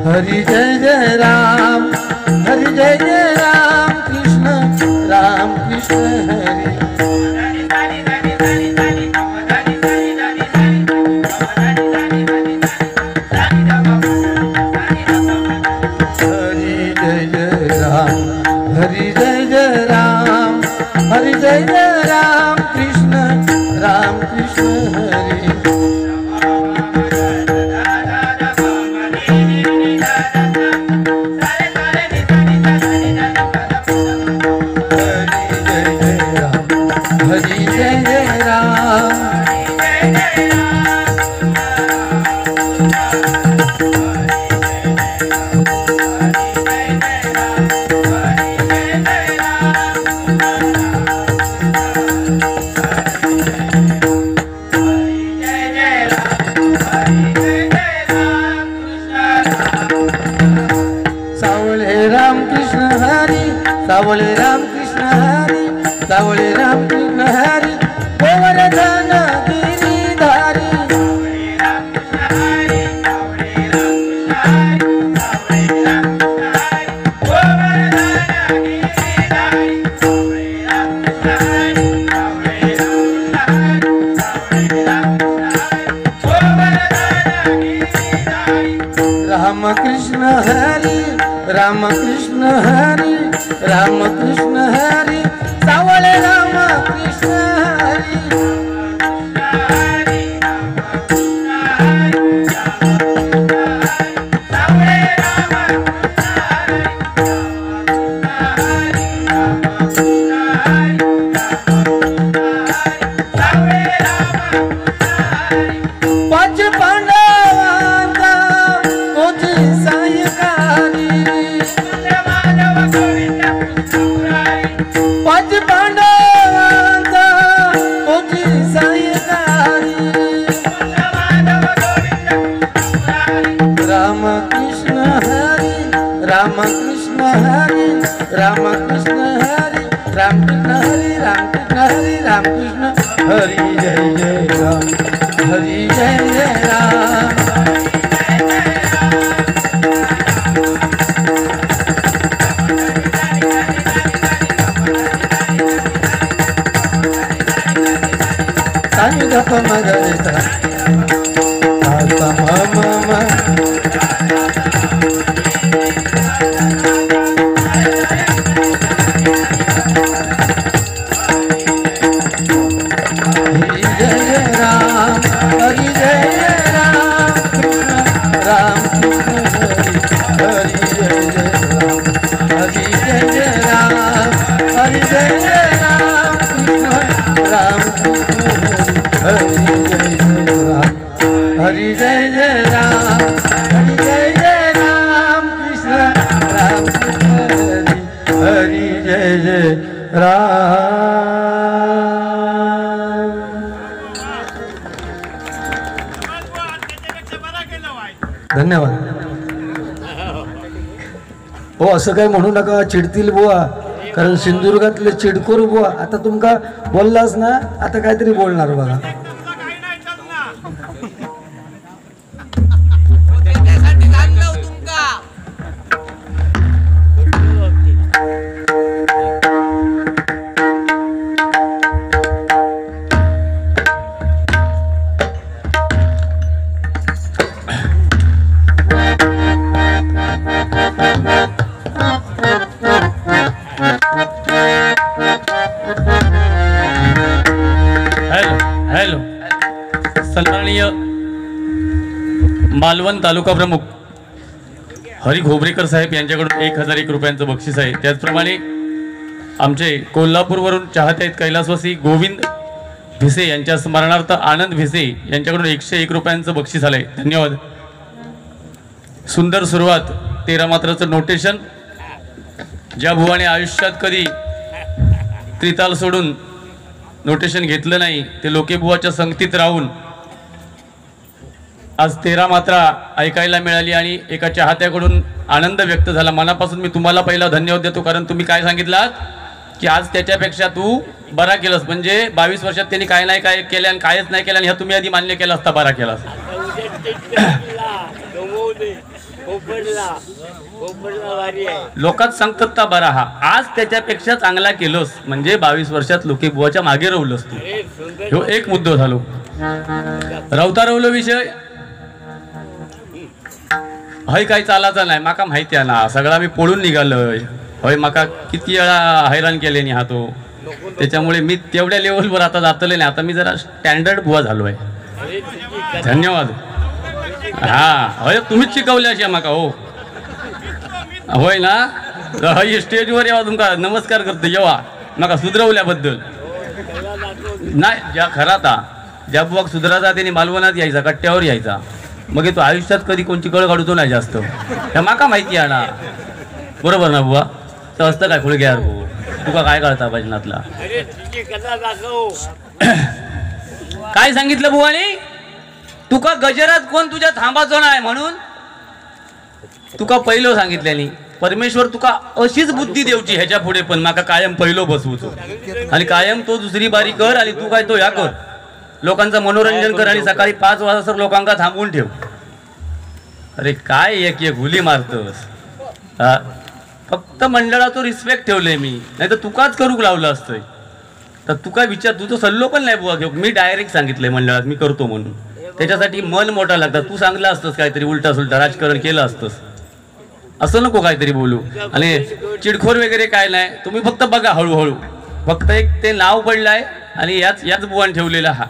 हरि जय जय राम, हरि जय जय राम, कृष्ण राम कृष्ण हरि. हरि जय जय राम, हरि जय जय राम, हरि जय जय राम, कृष्ण राम कृष्ण हरि. सावळे राम कृष्ण हरी, सावळे राम कृष्ण हरी, गोवर्धन गिरीधारी. राम कृष्ण हरी, राम कृष्ण हरी, राम कृष्ण हरी, सावळे राम कृष्ण हरी. सावळे राम माधव गोविंद कृष्ण मुरारी पाच पांडवांचा तोची सायकारी माधव गोविंद कृष्ण मुरारी राम कृष्ण हरी राम कृष्ण हरी राम कृष्ण हरी राम कृष्ण हरी राम कृष्ण हरी राम कृष्ण हरी जय जय राम हरी जय जय राम सानी गप मगरेचा आता मम हरी जय राम हरी जय राम कृष्ण राम कृष्ण हरी जय राम हरी जय राम हरी जय राम कृष्ण राम कृष्ण हरी जय राम हरी जय राम कृष्ण राम कृष्ण हरी जय राम. धन्यवाद. हो असं काही म्हणू नका, चिडतील बुवा, कारण सिंधुदुर्गातले चिडकोर बुवा. आता तुमका बोललास ना, आता काहीतरी बोलणार बघा. हॅलो. सन्माननीय मालवण तालुका प्रमुख हरी घोबरेकर साहेब यांच्याकडून 1001 रुपयांचं बक्षीस आहे. त्याचप्रमाणे आमचे कोल्हापूरवरून चाहते आहेत कैलासवासी गोविंद भिसे यांच्या स्मरणार्थ आनंद भिसे यांच्याकडून 101 रुपयांचं बक्षीस आलंय. धन्यवाद. सुंदर सुरुवात. 13 मात्राचं नोटेशन. ज्या भुवाने आयुष्यात कधी त्रिताल सोडून नोटेशन घेतलं नाही, ते लोकेबुवाच्या संगतीत राहून आज 13 मात्रा ऐकायला मिळाली आणि एका चाहत्याकडून आनंद व्यक्त झाला. मनापासून मी तुम्हाला पहिला धन्यवाद देतो, कारण तुम्ही काय सांगितलात की आज त्याच्यापेक्षा तू बरा केलंस. म्हणजे 22 वर्षात त्यांनी काय नाही काय केलं आणि कायच नाही केलं, आणि ह्या तुम्ही आधी मान्य केला असता बरा केलास. लोकात सांगतात ता बरा हा, आज त्याच्यापेक्षा चांगला केलोस म्हणजे 22 वर्षात लोकेबुवाच्या मागे रवलंस तू. ह्यो एक मुद्दो झालो. रवता रवलो विषय हय काय चालाचा नाही, माका माहिती आहे ना. सगळा मी पळून निघालोय. हय माका किती वेळा हैराण केले नाही हा तो. त्याच्यामुळे मी तेवढ्या लेवलवर आता जातले नाही. आता मी जरा स्टँडर्ड बुवा झालोय. धन्यवाद. हा हय तुम्हीच शिकवले अशा माका. हो होय ना. हय स्टेजवर यावा तुमका नमस्कार करतो येवा माका सुधरवल्याबद्दल. नाही ज्या खराता ज्या बुवाक सुधराचा त्याने मालवणात यायचा, कट्ट्यावर यायचा. मग तो आयुष्यात कधी कोणची कळ काढतो नाही जास्त. ह्या माका माहिती आहे ना. बरोबर ना बुवा. तर असतं काय खुळे घ्यार भाऊ, तुका काय कळता भजनातला. काय सांगितलं बुवानी, तुका गजरात कोण तुझ्या थांबाचो नाही म्हणून तुका पहिलो सांगितल्यानी. परमेश्वर तुका अशीच बुद्धी देवची ह्याच्या पुढे, पण माका कायम पहिलो बसवतो आणि कायम तो दुसरी बारी कर आणि तू काय तो या कर. लोकांचं मनोरंजन कर आणि सकाळी 5 वाजता लोकांना थांबवून ठेव. अरे काय एक एक गुली मारतोस. फक्त मंडळाचं रिस्पेक्ट ठेवलंय मी, नाही तर तुकाच करूक लावलं असतंय. तर तुका विचार, तू तो सल्लो पण नाही बुवा घेऊ. मी डायरेक्ट सांगितलंय मंडळात मी करतो म्हणून. त्याच्यासाठी मन मोठा लागतात. तू सांगला असतंस काहीतरी उलटा सुलटा राजकारण केलं असतंस. असं नको काहीतरी बोलू. आणि चिडखोर वगैरे काय नाही. तुम्ही फक्त बघा हळूहळू. फक्त एक ते नाव पडलंय आणि याच बुवान ठेवलेला हा.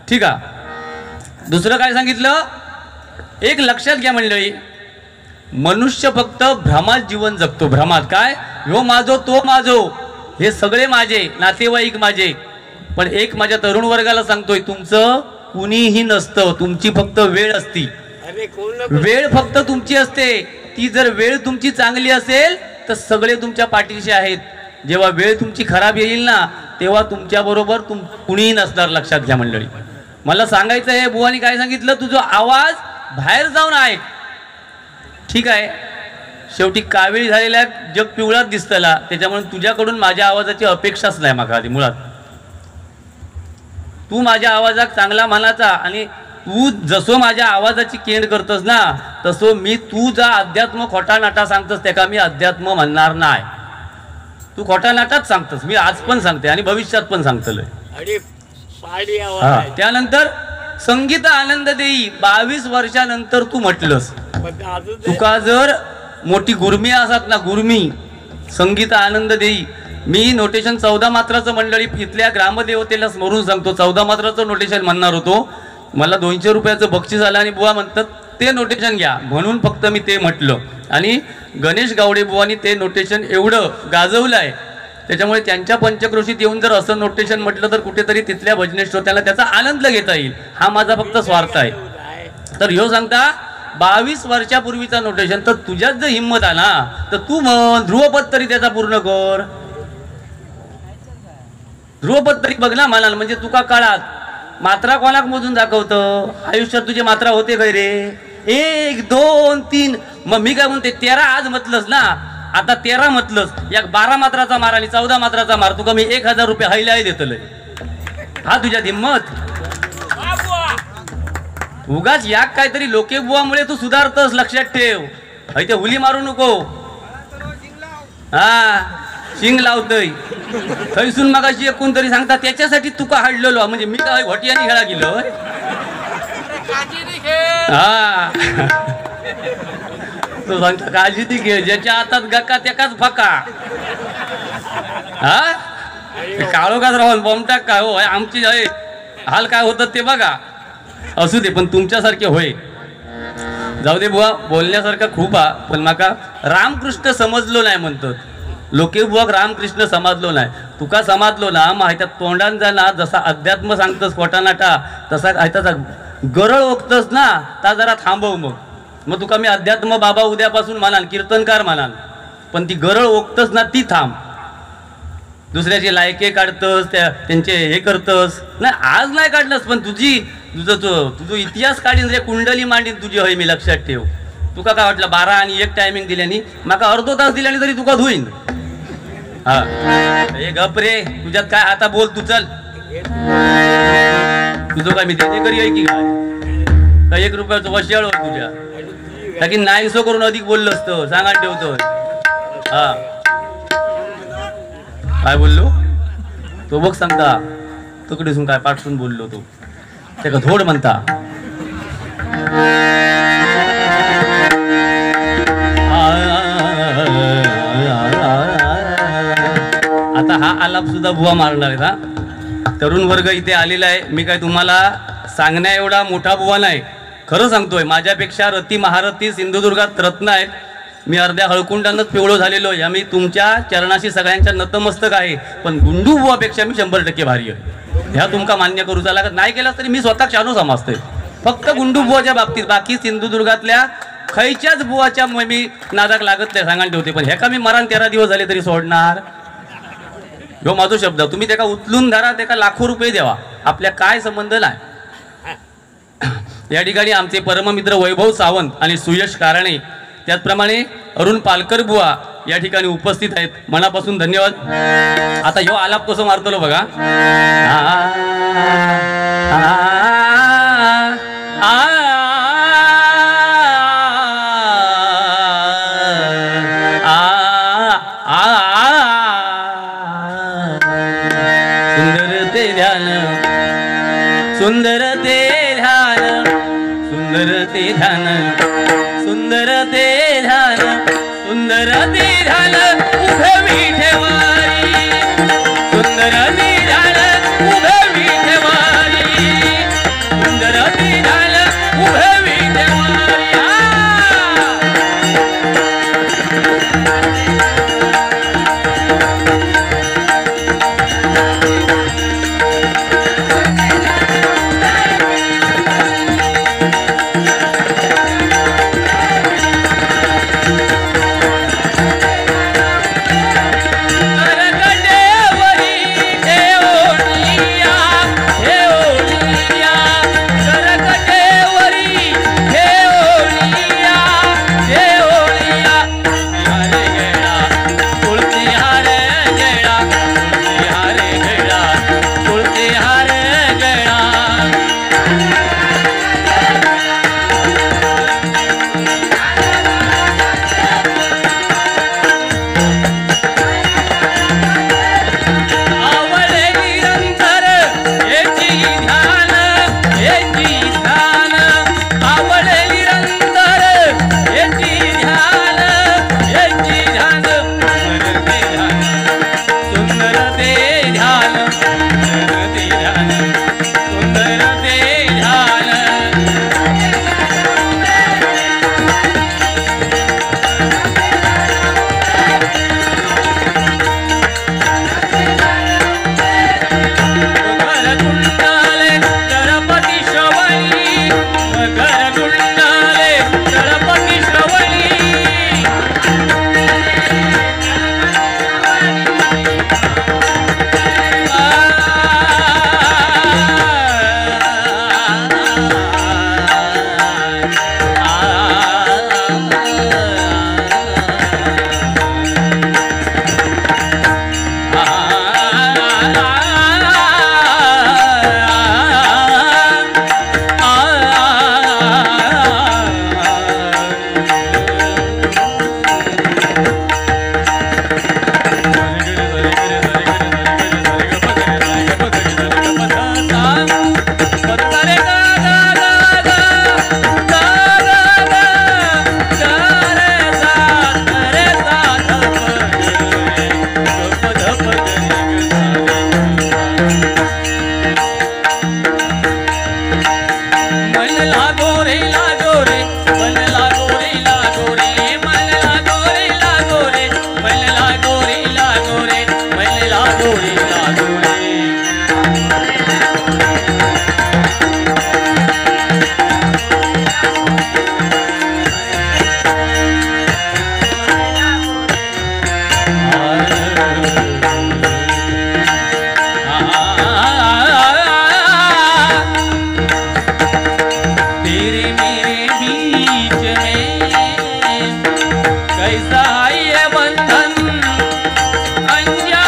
ठीक आहे. दुसरं काय सांगितलं, एक लक्षात घ्या मंडळी, मनुष्य फक्त भ्रमात जीवन जगतो. भ्रमात काय, ह्यो माझो तो माझो, हे सगळे माझे नातेवाईक माझे. पण एक माझ्या तरुण वर्गाला सांगतोय, तुमचं कुणीही नसतं. तुमची फक्त वेळ असती. वेळ फक्त तुमची असते. ती जर वेळ तुमची चांगली असेल तर सगळे तुमच्या पाठीशी आहेत. जेव्हा वेळ तुमची खराब येईल ना तेव्हा तुमच्या बरोबर कुणीही नसणार. लक्षात घ्या मंडळी. मला सांगायचं आहे बुवानी काय सांगितलं, तुझा आवाज बाहेर जाऊन ऐक. ठीक आहे, शेवटी कावेळी झालेल्या जग पिवळाच दिसतला, त्याच्यामुळे तुझ्याकडून माझ्या आवाजाची अपेक्षाच नाही मागा आधी मुळात. तू माझ्या आवाजात चांगला म्हणाचा आणि तू जसं माझ्या आवाजाची केंड करतस ना तसं मी तू जा अध्यात्म खोटा नाटा सांगतस त्या का मी अध्यात्म म्हणणार नाही. तू खोटा नाटाच सांगतस, मी आज पण सांगते आणि भविष्यात पण सांगतलोय. त्यानंतर संगीत आनंद देई 22 वर्षानंतर तू म्हटलंस. तुका जर मोठी गुरमी असतात ना, गुरमी संगीत आनंद देई. मी नोटेशन 14 मात्राचं मंडळी इथल्या ग्रामदेवतेला स्मरून सांगतो. 14 मात्राचं नोटेशन म्हणणार होतो, मला 200 रुपयाचं बक्षीस आलं आणि बुवा म्हणतात ते नोटेशन घ्या म्हणून फक्त मी ते म्हटलं. आणि गणेश गावडे बुवानी ते नोटेशन एवढं गाजवलं आहे, त्याच्यामुळे त्यांच्या पंचक्रोशीत येऊन जर असं नोटेशन म्हटलं तर कुठेतरी तिथल्या भजने श्रोत्याला त्याचा आनंद घेता येईल. हा माझा फक्त स्वार्थ आहे. तर ह्यो सांगता 22 वर्षापूर्वीचा नोटेशन, तर तुझ्यात जर हिंमत आला तर तू म्हण ध्रुवपद तरी त्याचा पूर्ण कर. ध्रुवपद तरी बघ ना म्हणाल, म्हणजे तुका काळात मात्रा कोणाक मोजून दाखवतं. आयुष्यात तुझे मात्रा होते काय रे, 1 2 3. मग मी काय म्हणते 13 आज म्हटलंस ना, आता 13 म्हटलंस, या 12 मात्राचा मार आणि 14 मात्राचा मार तुका मी 1000 रुपये हायलाय देतलंय. हा तुझ्यात हिंमत. उगाच याक काहीतरी लोके बुवामुळे तू सुधारतस, लक्षात ठेव. ते हुली मारू नको. हा शिंग लावतय थैसून मगाशी कोणतरी सांगता त्याच्यासाठी तुका हाडलेलो, म्हणजे मी काय घोटियानी खेळा गेलो. हा तो सांगता काळजी ती घे, ज्याच्या हातात गका त्याकाच फका. हा काळोखात राहून बॉम्बटाक काय हो आमची हाल काय होतात ते बघा. असू दे, पण तुमच्यासारखे होय. जाऊ दे बुवा, बोलण्यासारखं खूप हा, पण माका रामकृष्ण समजलो नाही म्हणतात लोके बुवा. रामकृष्ण समजलो नाही, तुका समजलो ना मग ह्याच्या तोंडान जाना जसा अध्यात्म सांगतस खोटानाटा तसा ह्याचा गरळ ओकतस ना ता जरा थांबव. मग तुका मी अध्यात्म बाबा उद्यापासून म्हणाल, कीर्तनकार म्हणाल, पण ती गरळ ओकतस ना ती थांब. दुसऱ्याचे लायके काढतस, त्यांचे हे करतस नाही. आज नाही काढलंस पण तुझं इतिहास काढीन रे, कुंडली मांडीन तुझी होय. मी लक्षात ठेव. तुका काय वाटलं 12 आणि 1 टायमिंग दिल्याने माका अर्धो तास दिल्याने तरी तुका धुईन. हा हे गप रे, तुझ्यात काय आता बोल तू. चल तुझं काय मी देते करी आहे की काय 1 रुपयाचं वशाळ हो तुझ्या की नाही सो करून अधिक बोललो असतं सांगा ठेवतो. हा काय बोललो तो बघ सांगता तकडेसून काय पाठसून बोललो तो त्याला धोड म्हणता. आता हा आलाप सुद्धा बुवा मारणार आहे. तरुण वर्ग इथे आलेला आहे. मी काय तुम्हाला सांगण्या एवढा मोठा बुवा नाही, खरं सांगतोय. माझ्यापेक्षा रती महारथी सिंधुदुर्गात रत्न आहेत. मी अर्ध्या हळकुंडानच पिवळो झालेलो आहे. आम्ही तुमच्या चरणाशी सगळ्यांच्या नतमस्तक आहे, पण गुंडू बुवापेक्षा मी 100% भारी आहे. ह्या तुमका मान्य करूचा लागत नाही. केला तरी मी स्वतः शानू समजतोय फक्त गुंडू बुवाच्या बाबतीत. बाकी सिंधुदुर्गातल्या खैच्याच बुवाच्या मी नादाक लागत नाही सांगायला ठेवते. पण ह्या का मी मरण 13 दिवस झाले तरी सोडणार. ह्यो माझो शब्द. तुम्ही त्याला उचलून धरा, त्याला लाखो रुपये द्यावा, आपल्या काय संबंध नाही. या ठिकाणी आमचे परममित्र वैभव सावंत आणि सुयश कारणे, त्याचप्रमाणे अरुण पालकर बुवा या ठिकाणी उपस्थित आहेत. मनापासून धन्यवाद. आता ह्यो आलाप कसं मारतलो बघा. सुंदर ते ध्यान, सुंदर ते ध्यान, सुंदर ते ध्यान, सुंदर ते ध्यान, सुंदर ते ध्यान उभवी ठेवारी, सुंदर ते ध्यान उभवी ठेवारी, सुंदर ते ध्यान उभवी ठेवारी. बाह्य बंधन अंजा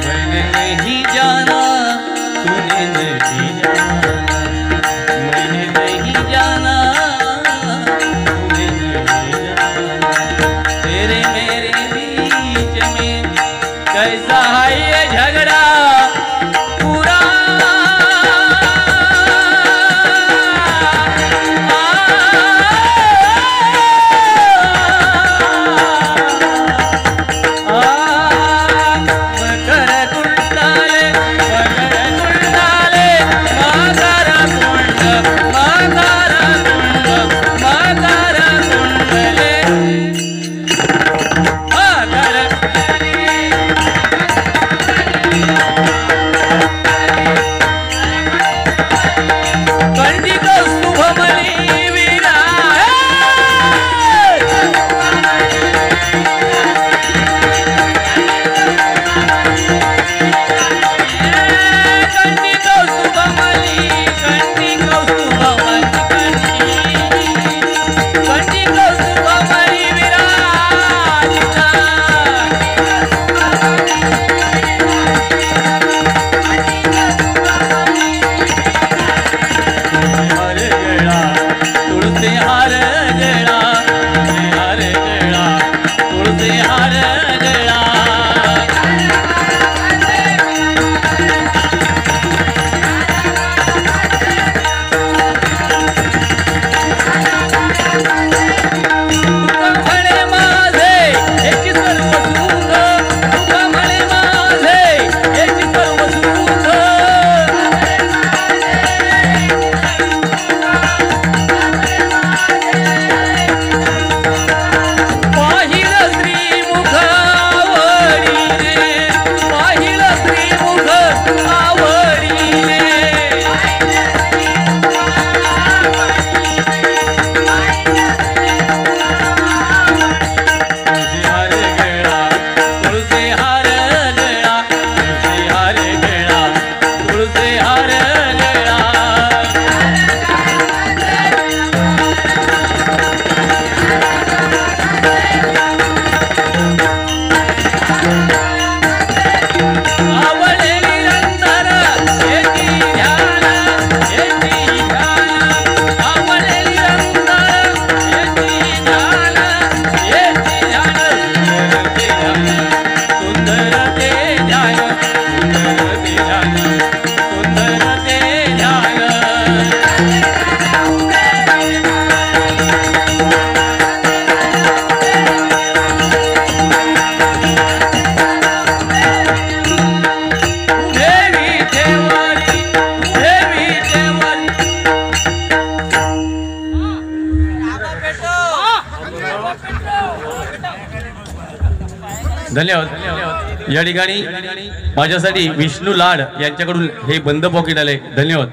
मैंने नहीं जाना तूने नहीं जाना मैंने नहीं जाना तूने नहीं जाना तेरे मेरे बीच में कैसा है ये झगड़ा पूरा धन्यवाद। या ठिकाणी माझ्यासाठी विष्णू लाड यांच्याकडून हे बंद पॉकेट आले। धन्यवाद।